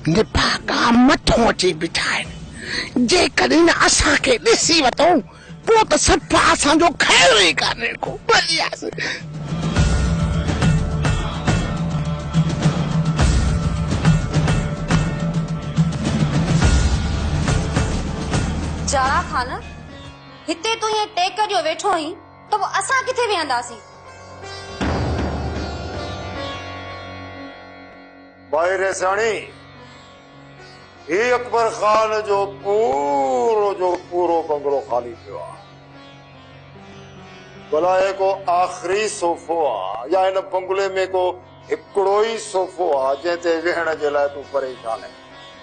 निभागा मथों अची बीठा आहिनि। जेकॾहिं न असांखे ॾिसी वठूं पोइ त सफ़ा असांजो ख़ैरु ई कान्हे को। भलियासीं जाड़ा खान हिते तूं हीअं टेक जो वेठो आहीं त पोइ असां किथे वेहंदासीं? भाई रेसाणी ही अकबर खान जो पूरो बंगलो खाली पियो आहे। भला को आखिरी सोफ़ो आहे या इन बंगले में को हिकिड़ो ई सोफ़ो आहे जंहिंते वेहण जे लाइ तूं परेशान आहे?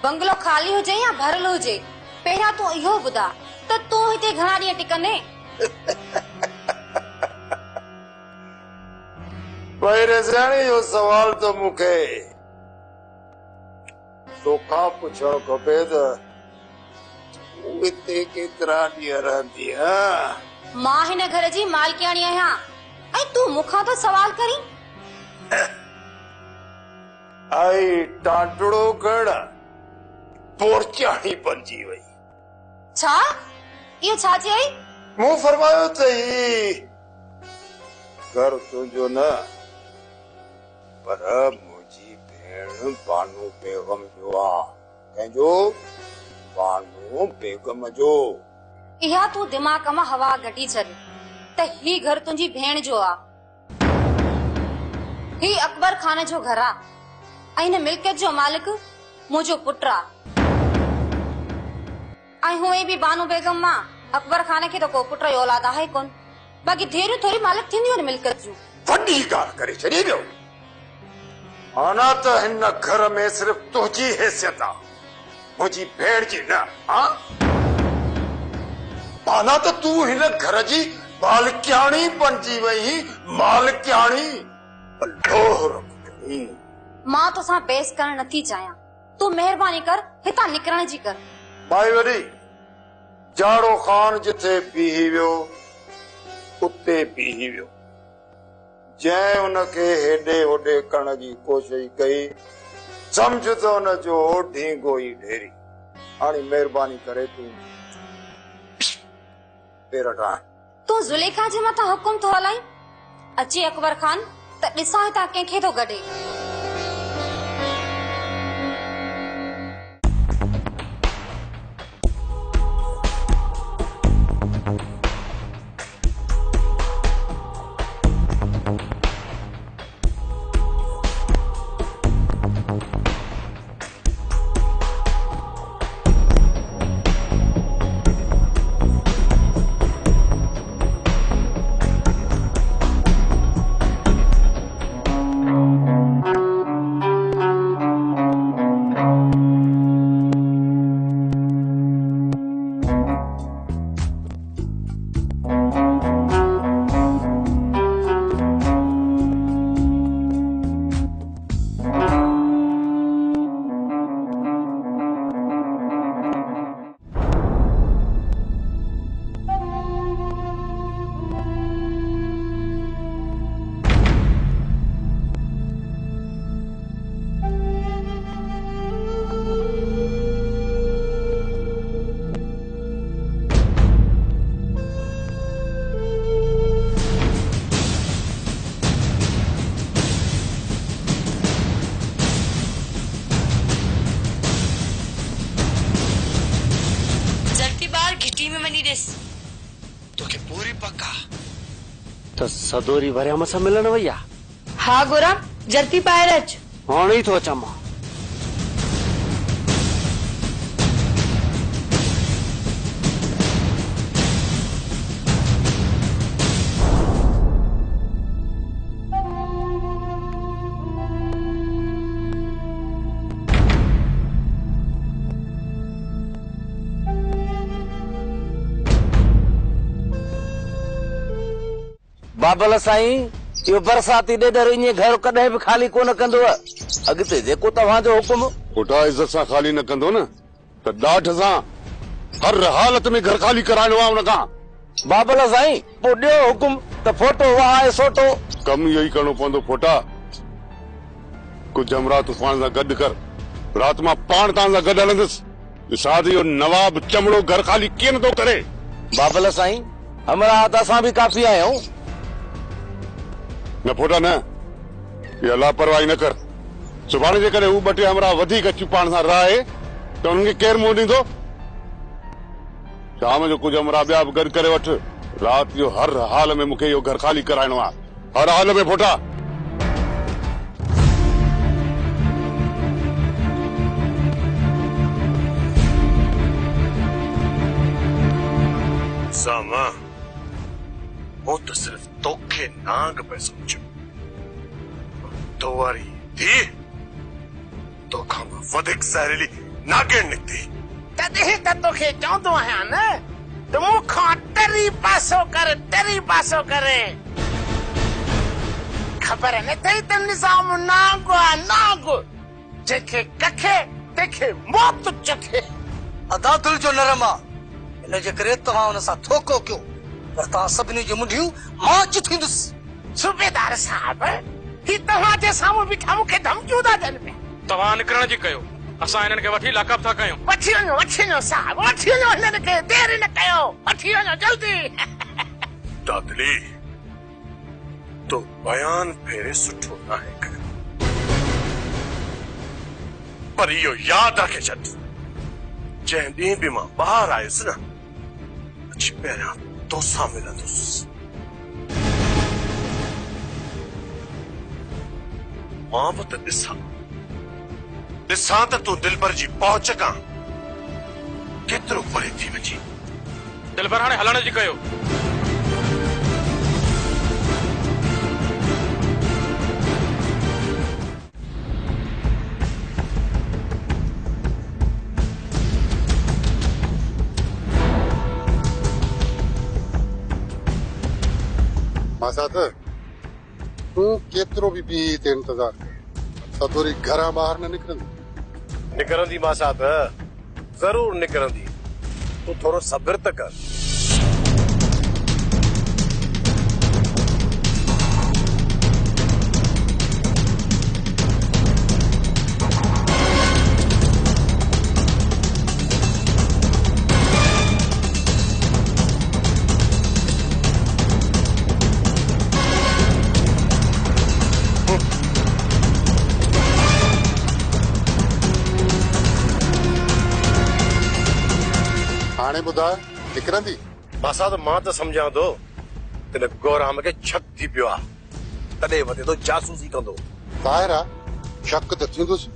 बंगलो खाली हुजे या भरियल हुजे, पहिरियां तूं इहो ॿुधा त तूं हिते घणा ॾींहं टिकंदे? भाई रेसाणी इहो सवाल त मूंखे तोखा पुछणु खपे त तूं हिते केतिरा ॾींहं रहंदी? मां हिन घर जी मालकियाणी आहियां ऐं तूं मूंखां त सवाल करी? आई टाटड़ो कण पोरचाणी बणजी वई। छा इहो छा चई? मूं फरमायो त ही घर तुंहिंजो न पर मुंहिंजी भेण बानू बेगम जो आहे। कंहिंजो? बानू बेगम जो। इहा तूं दिमाग़ मां हवा घटी छॾ त ही घर तुंहिंजी भेण जो आहे। ही अकबर खान जो घर आहे ऐं हिन मिल्कियत जो मालिक मुंहिंजो पुटु आहे। ऐं हुए बि बानू बेगम मां अकबर खान खे त को पुट जी औलाद आहे कोन, बाक़ी धेरियूं थोरी मालिक थींदियूं आहिनि मिल्कियत जूं। वॾी ॻाल्हि करे छॾी वियो। आना त हिन घर में सिर्फ़ तुंहिंजी हैसियत आहे, मुंहिंजी भेण जी न। आना त तूं हिन घर जी मालिकियाणी बणजी वई। मालिकियाणी अल्लाह रखी। मां तोसां बहस करण नथी चाहियां, तूं महिरबानी कर हितां निकिरण जी कर। भाई वरी जाड़ो खान जिथे बीही वियो उते बीही वियो। जंहिं उनखे हेॾे होॾे करण जी कोशिश कई समझ त उनजो ढींगो ई ढेरी। हाणे महिरबानी करे तूं पेरटा। तूं ज़ुलेखा जे मथां हुकुम थो हलाई? अचे अकबर खान त ॾिसां हितां कंहिंखे थो गॾे। सदोरी भरिया मसा मिलन वैया? हाँ गोरा जल्दी पाए अच। हाणे ई थो अचां मां। बाबल साईं यो बरसाती ॾेढर ईअं घर कॾहिं बि खाली कोन कंदो। अॻिते जेको तव्हांजो हुकुम। पुटा इज़त सां खाली न कंदो न त ॾाढ सां हर हालत में घर खाली कराइणो आहे उनखां। बाबल साईं पोइ ॾियो हुकुम त फोटो वहाए सोटो। कम इहो ई करणो पवंदो फोटा। कुझु हमरा तूफान सां गॾु कर रात मां पाण तव्हां सां गॾु हलंदुसि ॾिसां त इहो नवाब चमड़ो घर ख़ाली कीअं नथो करे। बाबल साईं हमरा त असां बि काफ़ी आहियूं। न फोटा न, इहा लापरवाही न कर। सुभाणे जेकॾहिं हू 2 टे हमरा वधीक अची पाण सां रहे त उन्हनि खे केरु मुंहुं ॾींदो? शाम जो कुझु हमरा ॿिया बि गॾु करे वठ। राति जो हर हाल में मूंखे इहो घर ख़ाली कराइणो आहे, हर हाल में फोटा। सामा वो तो सिर्फ तोखे नाग पे समझो तो वारी थी तो खामा वधिक ज़हरीली नागिन निकती। तॾहिं त तोखे चवंदो आहियां न त मूंखां टरी पासो करे ख़बर न अथई त निज़ाम नांग आहे, नांग जंहिंखे कखे तंहिंखे मौत चखे। अदा दिल जो नरम आहे, इन जे करे तव्हां हुन सां थोको कयो, पर तव्हां सभिनी जूं मुंडियूं मां अची थींदुसि। सूबेदार साहब ही तव्हांजे साम्हूं बीठा मूंखे धमकियूं था ॾियनि पिया। तव्हां निकिरण जी कयो, असां हिननि खे वठी लाकअप था कयूं। वठी वञो साहब, वठी वञो हिननि खे, देरि न कयो, वठी वञो जल्दी। दादली तो बयान फेरे सुठो न आहे कयो, पर इहो यादि रखे छॾ, जंहिं ॾींहुं बि मां ॿाहिरि आयुसि न अची पहिरियां तोसां मिलंदुसि। मां बि त ॾिसां त तूं दिलबर जी पहुच खां केतिरो परे थी वञी। दिलबर हाणे हलण जी कयो। मासात तूं केतिरो बि पी ते इंतजार कर, सदोरी घरां ॿाहिरि न निकिरंदी मासात, ज़रूर निकिरंदी, तूं थोरो सब्र त कर। हाणे ॿुधाए निकिरंदी? मासात मां त सम्झां थो तिन गौराम खे शक थी पियो आहे, तॾहिं वधे थो जासूसी कंदो। ज़ाहिर आहे शक त थींदुसि,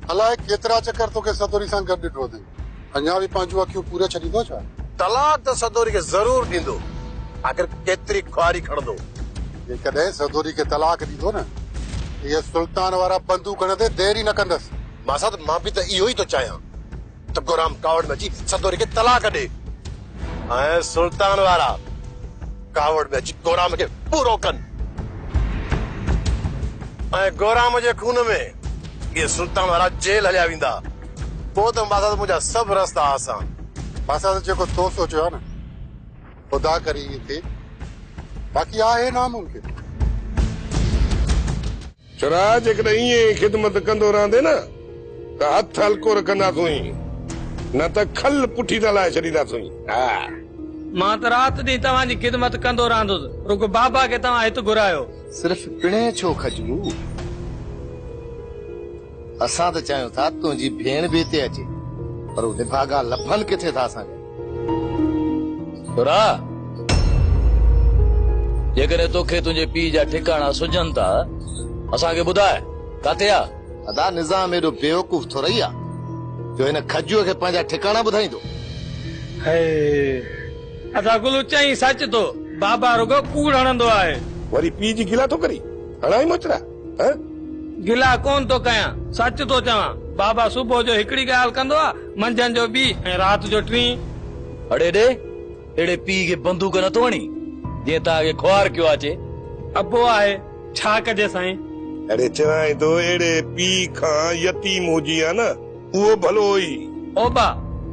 अलाए केतिरा चकर तोखे सदोरी सां गॾु ॾिठो अथई, अञा बि पंहिंजूं अखियूं पूरे छॾींदो छा? तलाक त सदोरी खे ज़रूर ॾींदो, आख़िर केतिरी ख्वारी खणंदो। जेकॾहिं सदोरी खे तलाक ॾींदो न, इहे सुल्तान वारा बंदूक खणंदे देरि ई न कंदसि। मासात मां बि त इहो ई थो चाहियां त गौराम कावड़ में अची सदोरी खे तलाक ॾे, ऐं सुल्तान वारा कावड़ में अची गौराम खे पूरो कनि, ऐं गौराम जे खून में इहे सुल्तान वारा जेल हलिया वेंदा। पोइ त मासात मुंहिंजा सभु रस्ता आसान। मासात जेको तो सोचियो आहे न, ख़ुदा करे इहे थिए, बाक़ी आहे नामुमकिन। छड़ा जेकॾहिं ईअं ख़िदमत कंदो रहंदे न त हथ हल्को रखंदासीं, न त खल पुठी त लाए छॾींदासीं। मां त राति ॾींहुं तव्हांजी ख़िदमत कंदो रहंदुसि, रुगो बाबा खे तव्हां हिते घुरायो। सिर्फ़ पिणे छो खजू, असां त चाहियूं था तुंहिंजी भेण बि हिते अचे, पर निभागा लफन किथे था असांखे। जेकॾहिं तोखे तुंहिंजे पीउ जा ठिकाणा सुझनि था असांखे ॿुधाए काथे आहे? अदा निज़ाम एॾो बेवकूफ़ थो रही आहे जो हिन खजूअ खे पंहिंजा ठिकाणा ॿुधाईंदो। अदा गुलू चई सच तो, बाबा रुगो कूड़ हणंदो आहे। वरी पीउ जी गिला थो करी, हणाई मोचरा गिला कोन तो कयां, सच तो चवां। बाबा सुबुह जो हिकिड़ी ॻाल्हि कंदो आहे, मंझंदि जो ॿी ऐं राति जो टी। अड़े ॾे अहिड़े पीउ खे बंदूक न थो हणी जीअं तव्हांखे ख्वार कयो अचे। अबो आहे, छा कजे साईं? अड़े चवां थो अहिड़े पीउ खां यतीम हुजी आहे न, उहो भलो ई। ओबा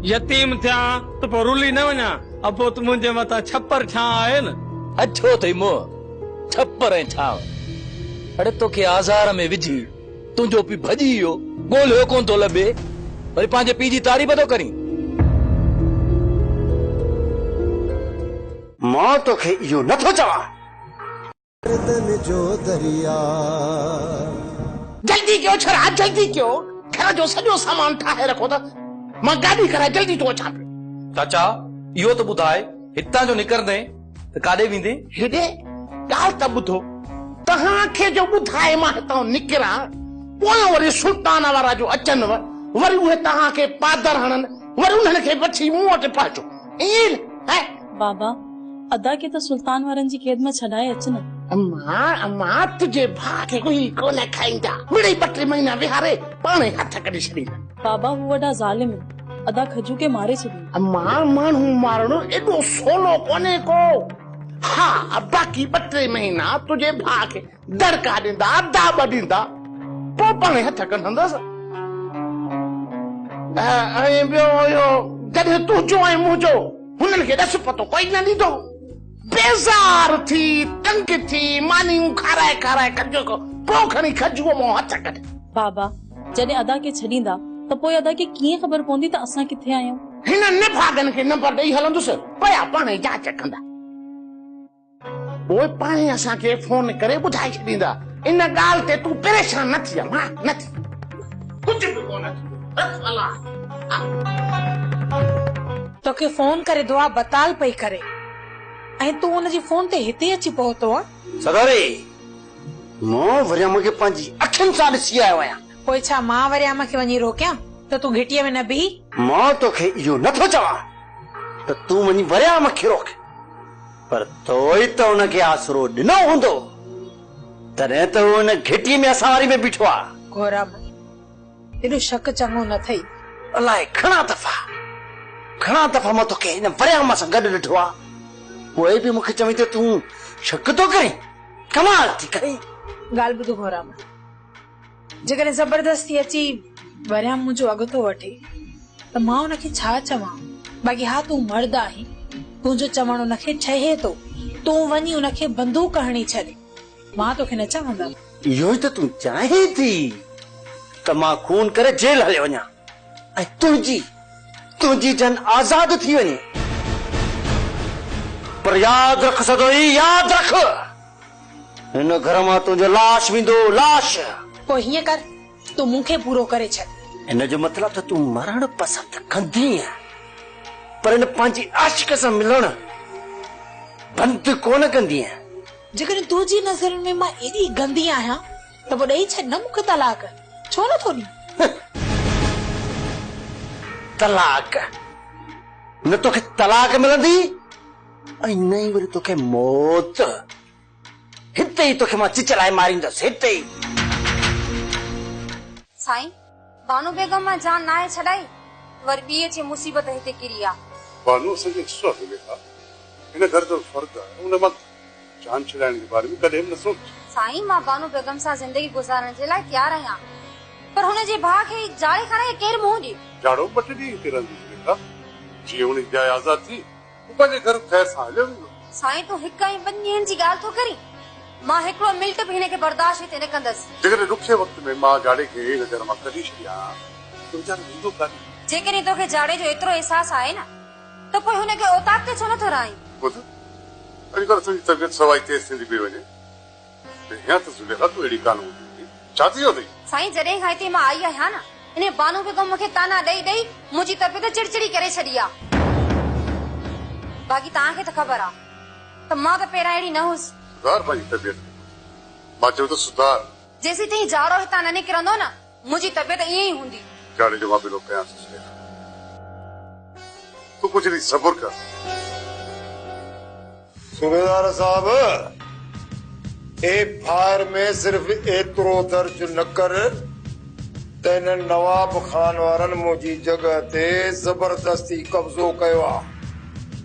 यतीम थिया त पोइ रुली न वञा, अबो त मुंहिंजे मथां छप्पर छा आहे न। अछो अथई मुंहुं, छप्पर ऐं छांव। अड़े तोखे आज़ार में विझी तुंहिंजो पीउ भॼी वियो, ॻोल्हियो कोन थो लभे, वरी पंहिंजे पीउ जी तारीफ़ थो करीं। मां तोखे इहो नथो चवां। जल्दी कयो छड़ा, जल्दी कयो। घर जो सॼो सामान ठाहे रखो त मां गाॾी कराए जल्दी तो अचां पियो। चाचा इहो त ॿुधाए, हितां जो निकिरंदे त काॾे वेंदे? हेॾे ॻाल्हि त ॿुधो, तव्हांखे जो ॿुधाए मां हितां निकिरां, पोइ वरी सुल्तान वारा जो अचनव, वरी उहे तव्हांखे पादर हणनि, वरी उन्हनि खे वठी मूं वटि पहुचो। ईअं है बाबा, अदा के तो सुल्तान वारन जी कैद में छॾाए अच न। अम्मा तुझे भाउ खे कोई कोन खाईंदा, मिड़ई 2-3 महीना विहारे पाणे हथ कढी छॾींदा। बाबा हू वॾा ज़ालिम आहिनि, अदा खजू के मारे छॾींदा। अम्मा माण्हू मारणो एॾो सवलो कोन्हे को। हाँ, बाक़ी 2-3 महीना तुझे भाउ खे दड़का ॾींदा, दाब ॾींदा, पोइ पाणे हथ कढंदसि। ऐं ॿियो इहो जॾहिं तुंहिंजो ऐं मुंहिंजो हुननि खे ॾस पतो कोई न ॾींदो। बेज़ार थी, तंग थी, मानियूं खाराए खाराए कजो को, पोइ खणी खजूअ मां हथ कढ। बाबा जॾहिं अदा के छॾींदा त पोइ अदा के कीअं ख़बर पवंदी त असां किथे आहियूं? हिन निभागनि खे नंबर ॾेई हलंदुसि, पया पाणे जांच कंदा, पोइ पाणे असांखे फोन करे ॿुधाए छॾींदा। इन ॻाल्हि ते तूं परेशान न थी, मां न थी, कुझु बि कोन थी। तोखे फोन करे दुआ बताल पई करे ऐं तूं उनजी फोन ते हिते अची पहुतो आहे। सदोरी मां वरियम खे पंहिंजी अखियुनि सां ॾिसी आयो आहियां। पोइ छा मां वरियम खे वञी रोकियां त तूं घिटीअ में न बीह? मां तोखे इहो नथो चवां त तूं वञी वरियम खे रोक, पर तोई त उनखे आसरो ॾिनो हूंदो, तॾहिं त उन घिटीअ में असां वारी में बीठो आहे। घोरा एॾो शक चङो न थई। अलाए घणा दफ़ा मां तोखे हिन वरियम सां गॾु ॾिठो आहे, पोइ बि मूंखे चवीं त तूं शक तो करीं, कमाल थी करीं। ॻाल्हि ॿुधो घोरा, जेकॾहिं ज़बरदस्ती अची वरियम मुंहिंजो अॻु थो वठे त मां उनखे छा चवां? बाक़ी हा तूं मर्द आहीं, तुंहिंजो चवण उनखे ठहे थो, तूं वञी उनखे बंदूक हणी छॾ, मां तोखे न चवंदमि। इहो ई त तूं चाहीं थी त मां खून करे जेल हले वञा ऐं तुंहिंजी जन आज़ाद थी वञे। पर याद रख सदोई, याद रख, हिन घर मां तुंहिंजो लाश वेंदो, लाश। पोइ हीअं कर, तूं मूंखे पूरो करे छॾ। इन जो मतिलब त तूं मरण पसंद कंदी आहीं, पर इन पंहिंजी आशिक सां मिलण बंदि कोन कंदी आहीं। जेकॾहिं तुंहिंजी नज़रुनि में मां एॾी गंदी आहियां त पोइ ॾेई छॾ न मूंखे तलाक, छो नथो ॾीं? तलाक न तोखे तलाक मिलंदी ऐं न ई वरी तोखे मौत। हिते ई तोखे मां चिचलाए मारींदसि, हिते ई। साईं बानू बेगम मां जान नाहे छॾाई, वरी ॿी अची मुसीबत हिते किरी आहे। बानू असांखे हिस्सो मिले था, हिन घर जो फर्द आहे, उन मां जान छॾाइण जे बारे में कॾहिं न सोच। साईं मां बानू बेगम सां जिंदगी गुज़ारण जे लाइ तयार आहियां, पर हुनजे भाउ खे जाड़े खाने खे केरु मुंहुं ॾिए? जाड़ो 2 ॾींहं हिते रहंदी सुलेखा, जीअं हुन जी आज़ाद थी पंहिंजे घर ख़ैर सां हलियो वेंदो। साईं तूं 1 ऐं 2 ॾींहंनि जी ॻाल्हि थो करीं, मां हिकिड़ो मिंट बि हिन खे बर्दाश्त हिते न कंदसि। जेकॾहिं ॾुखे वक़्त में मां जाड़े खे हिन घर मां कढी छॾियां त वीचारो वेंदो कान्हे। जेकॾहिं तोखे जाड़े जो एतिरो अहसास आहे न त पोइ हुनखे औताक ते छो नथो रहाईं? ॿुध, अॼुकल्ह तुंहिंजी तबियत सवाई तेज़ थींदी पई वञे, हीअं त सुलेखा तूं अहिड़ी कान हूंदी, छा थी वियो अथई? साईं जॾहिं खां हिते मां आई आहियां न, इन बानू बेगम मूंखे ताना ॾेई ॾेई मुंहिंजी तबियत चिड़चिड़ी करे छॾी आहे। बाक़ी तव्हांखे त ख़बर आहे त मां त पहिरां अहिड़ी न हुअसि। सुधार पंहिंजी तबियत, मां चयो त सुधार। जेसीं ताईं जाड़ो हितां न निकिरंदो न, मुंहिंजी तबियत ईअं ई हूंदी। जाड़े जो मां बिलो कयां तूं कुछ नहीं, सब्र कर। सूबेदार साहब, ए फायर में सिर्फ एतिरो दर्ज न कर त इन नवाब खान वारनि मुंहिंजी जगह ते जबरदस्ती कब्ज़ो कयो आहे,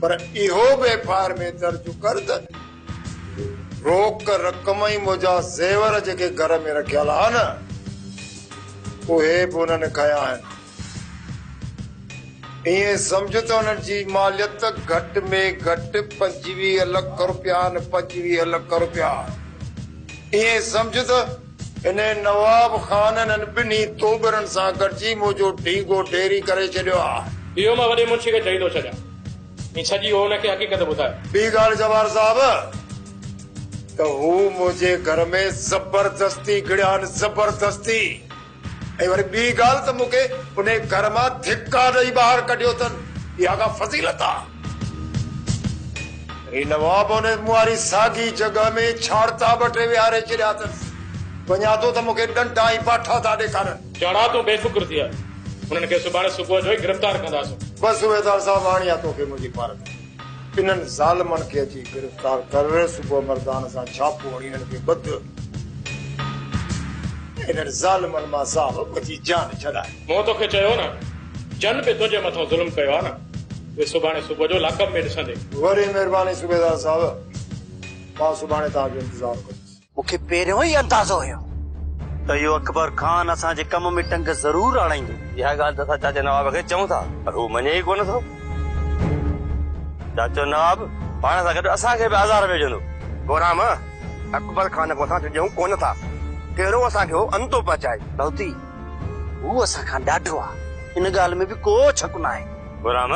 पर इहो बि फायर में दर्ज कर त रोक रक़म ई मुंहिंजा ज़ेवर जेके घर में रखियल आहे न, उहे बि उन्हनि खया आहिनि। ईअं सम्झ त हुननि जी मालियत घटि में घटि 25 लख रुपया, 25 लख रुपया। ईअं सम्झ त इन्हें नवाब खान बिनी तोबरन सां गॾिजी मुंहिंजो ढींगो ढेरी करे छॾियो आहे। इहो मां वॾे मुंशी खे चई थो छॾियां, हीअ सॼी हो हुनखे हक़ीक़त ॿुधाए। ॿी ॻाल्हि जवाहर साहब त हू मुंहिंजे घर में ज़बरदस्ती गिड़िया आहिनि, ज़बरदस्ती। ऐं वरी ॿी ॻाल्हि त मूंखे उन घर मां धिका ॾेई ॿाहिरि कढियो अथनि, इहा का फज़ीलत आहे। नवाब उन मुआरी साॻी जॻह में छाड़ता बटे विहारे छॾिया अथनि। वञा थो त मूंखे डंडा ऐं पाठा था ॾेखारनि। चढ़ा तूं बेफ़िक्र थी आहे, उन्हनि खे सुभाणे सुबुह जो ई गिरफ़्तार कंदासीं। बसि सूबेदार साहब हाणे तोखे मुंहिंजी पारत इन्हनि ज़ालिमनि खे अची गिरफ़्तार कर, सुबुह मर्दान सां छापो हणी हिननि खे ॿध। इन्हनि ज़ालिमनि मां साहब मुंहिंजी जान छॾाए। मूं तोखे चयो न, जन बि तुंहिंजे मथां ज़ुल्म कयो आहे न, उहे सुभाणे सुबुह जो लाकअप में ॾिसंदे। वरी महिरबानी सूबेदार साहब, मां सुभाणे तव्हांजो इंतज़ारु कंदुसि। मूंखे पहिरियों ई अंदाज़ो हुयो त इहो अकबर खान असांजे कम में टंग ज़रूर आणाईंदो। इहा ॻाल्हि त असां चाचा नवाब खे चऊं था, पर हू मञे ई कोन थो। चाचो नवाब पाण सां गॾु असांखे बि आज़ार में विझंदो। गोराम अकबर खान को असां टिजूं कोन था, कहिड़ो असांखे अंतो पहुचाए। दाऊदी हू असां खां ॾाढो आहे, इन ॻाल्हि में बि को शक न आहे। गुलाम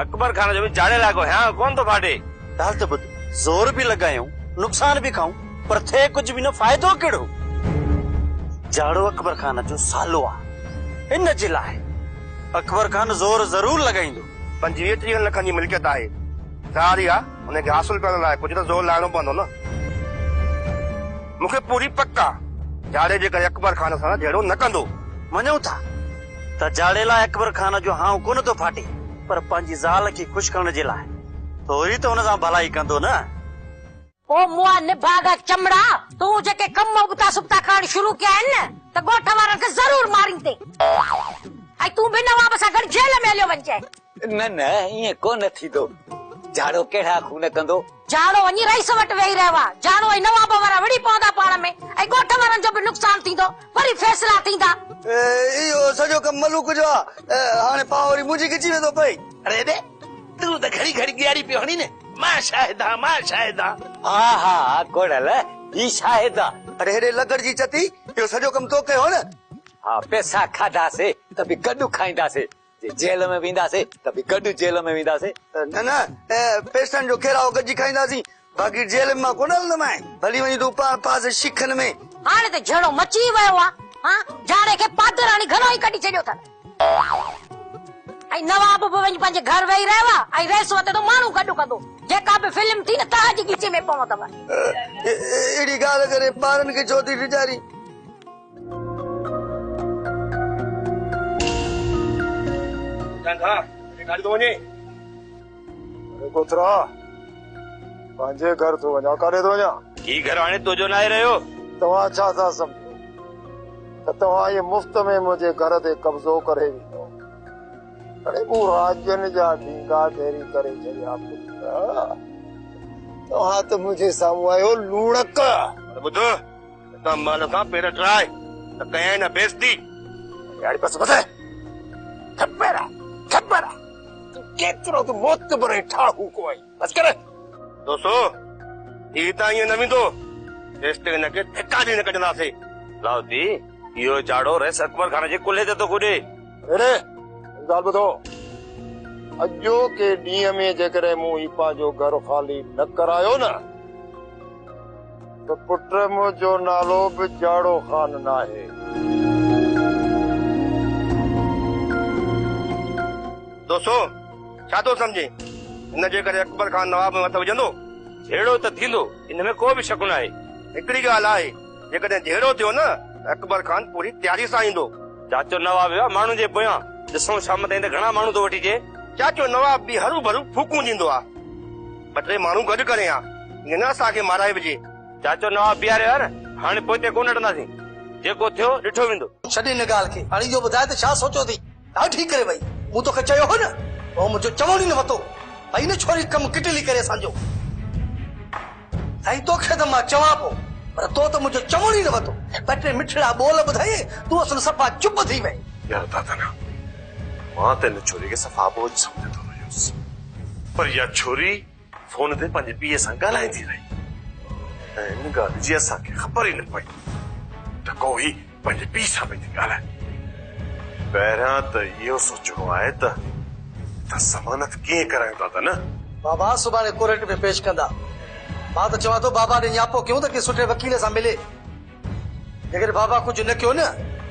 अकबर खान जो बि जाड़े लाॻो है कोन थो फाटे। ॻाल्हि त ॿुध, ज़ोर बि लॻायूं नुक़सान बि खाऊं, पर थिए कुझु बि न, फ़ाइदो कहिड़ो। जाड़ो अकबर खान जो सालो आहे, इन जे लाइ अकबर खान ज़ोर ज़रूर लॻाईंदो। 25-30 लखनि जी मिल्कियत आहे, सारी आहे, हुनखे हासिल करण लाइ कुझु त ज़ोर लाइणो पवंदो न। मूंखे पूरी पक्का जाड़े जे करे अकबर खान सां जहिड़ो न कंदो। मञूं था त जाड़े लाइ अकबर खान जो हाउ कोन थो फाटे, पर पंहिंजी ज़ाल खे ख़ुशि करण जे लाइ थोरी त हुन सां भलाई कंदो न। ओ मुआ निभागा चमड़ा, तूं जेके कम उबता सुबता करण शुरू कया आहिनि न, त ॻोठ वारनि खे ज़रूर मारींदे। ऐं तूं बि नवाब सां गॾु जेल में हलियो वञे। न न ईअं कोन थींदो, जाड़ो कहिड़ा खून कंदो। जाड़ो वञी रईस वटि वेही रहियो आहे, जाड़ो ऐं नवाब वारा विड़ी पवंदा पाण में, ऐं ॻोठ वारनि जो बि नुक़सान थींदो, वरी फैसला थींदा। इहो सॼो कमु मलूक जो आहे, हाणे पाउ वरी मुंहिंजी खिची वेंदो पई। अरे दे तूं त घड़ी घड़ी ॻाड़ी पियो हणी न, मां शाहिद आहियां, मां शाहिद आहियां। हा हा कोड़ल ही शाहिद आहे। अरे हेॾे लकड़ जी चती, इहो सॼो कमु तो कयो न। हा पैसा खाधासीं त बि गॾु खाईंदासीं, जेल में वेंदासीं त बि गॾु जेल में वेंदासीं। न न पैसनि जो खेराओ गॾिजी खाईंदासीं, बाक़ी जेल में मां कोन हलंदोमांइ। भली वञी तूं पास शिखनि में। हाणे त जहिड़ो मची वियो आहे, जाड़े खे पादराणी घणो ई कढी छॾियो अथनि। ऐं नवाब बि वञी पंहिंजे घर वेही रहियो आहे, ऐं रेस वते तो माण्हू गॾु कंदो। जेका बि फिल्म थी न तव्हांजी खीचे में पवंदव। अहिड़ी ॻाल्हि करे ॿारनि खे छो थी ॾिजारी। गाड़ी तो वञे कोतरा पंहिंजे घर तो वञा, काॾे तो वञा? ही घर हाणे तुंहिंजो न आहे रहियो। तव्हां छा था सम्झो त तव्हां इहे मुफ़्त में मुंहिंजे घर ते कब्ज़ो करे वींदो? अरे मूं राज्यनि जा ढींगा ढेरी करे छॾिया। तव्हां त मुंहिंजे साम्हूं आहियो लूणक। ॿुध तव्हां माल सां पेर ट्राए त कयां न बेइज़ती। यार बस ॿुधाए, ख़बर आहे ख़बर आहे तूं केतिरो तूं मोतबर ठाहू को आई। बस कर दोस्तो, ही त ईअं न वेंदो जेसिताईं हिनखे धिका ॾेई न कढंदासीं। लाउदी इहो जाड़ो रेस अकबर खान जे कुल्हे ते थो कुॾे। अरे ॻाल्हि ॿुधो, अॼोके ॾींहं में जेकॾहिं मूं ही पंहिंजो घर ख़ाली न करायो न, त पुट मुंहिंजो नालो बि जाड़ो खान न आहे। दोस्तो छा थो सम्झे? हिन जे करे अकबर खान नवाब में हथ विझंदो? जहिड़ो त थींदो, इन में को बि शक न आहे। हिकिड़ी ॻाल्हि आहे, जेकॾहिं जहिड़ो थियो न त अकबर खान पूरी तयारी सां ईंदो। चाचो नवाब माण्हू जे पोयां ॾिसो शाम ताईं त घणा माण्हू थो वठी अचे। चाचो नवाब बि हरू भरू फूकूं ॾींदो आहे। ॿ टे माण्हू गॾु करे ईअं न असांखे माराए विझे। चाचो नवाब बीहारियो आहे न, हाणे पोइ कोन हटंदासीं, जेको थियो ॾिठो वेंदो। छॾ हिन ॻाल्हि खे, हाणे इहो ॿुधाए त छा सोचो थी? हा ठीकु करे भई, मूं तोखे चयो हो न, पोइ मुंहिंजो चवण ई न वरितो भई न छोरी कमु किटली करे असांजो। साईं तोखे त मां चवां पोइ, पर तो त मुंहिंजो चवण ई न वरितो। ॿ टे मिठड़ा ॿोल ॿुधाई तूं असल सफ़ा चुप थी वई। यार दादा ना, मां त हिन छोरी खे सफ़ा बोझ सम्झंदो हुयुसि, पर इहा छोरी फोन ते पंहिंजे पीउ सां ॻाल्हाईंदी रही ऐं हिन ॻाल्हि जी असांखे ख़बर ई न पई। त को ही पंहिंजे पीउ सां पई ॻाल्हाए। पहिरियां त इहो सोचणो आहे त ज़मानत कीअं करायूं था न। बाबा सुभाणे कोर्ट में पेश कंदा। मां त चवां थो बाबा ॾे न्यापो कयूं त के सुठे वकील सां मिले। जेकर बाबा कुझु न कयो न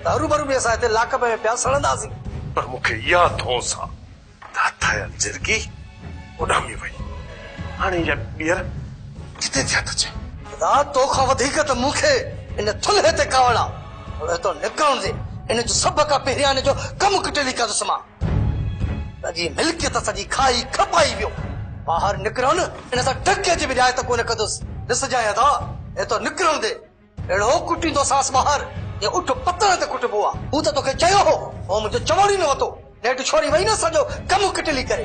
त हरू में असां हिते लाकअप में पिया सड़ंदासीं। पर मूंखे इहा धौंस आहे त हथायल जिरगी उॾामी वई। हाणे इहा ॿीहर किथे थिया थो चए। तोखां वधीक त मूंखे इन थुल्हे ते कावड़ आहे। हितां निकिरण दे। इन जो सभ खां पहिरियां इन जो कमु कटली कंदुसि मां। सॼी मिल्कियत सॼी खाई खपाई वियो। ॿाहिरि निकिरो न इन सां टके जी बि रिआयत कोन कंदुसि। ॾिसजांइ था हितां निकिरण दे। अहिड़ो कुटींदो सांस ॿाहिरि ये उठ पत्थर ते कुटबो आहे। हू त तोखे चयो हो मुंहिंजो चवण ई न वरितो। नेठि छोड़ी वई न सॼो कमु कटली करे।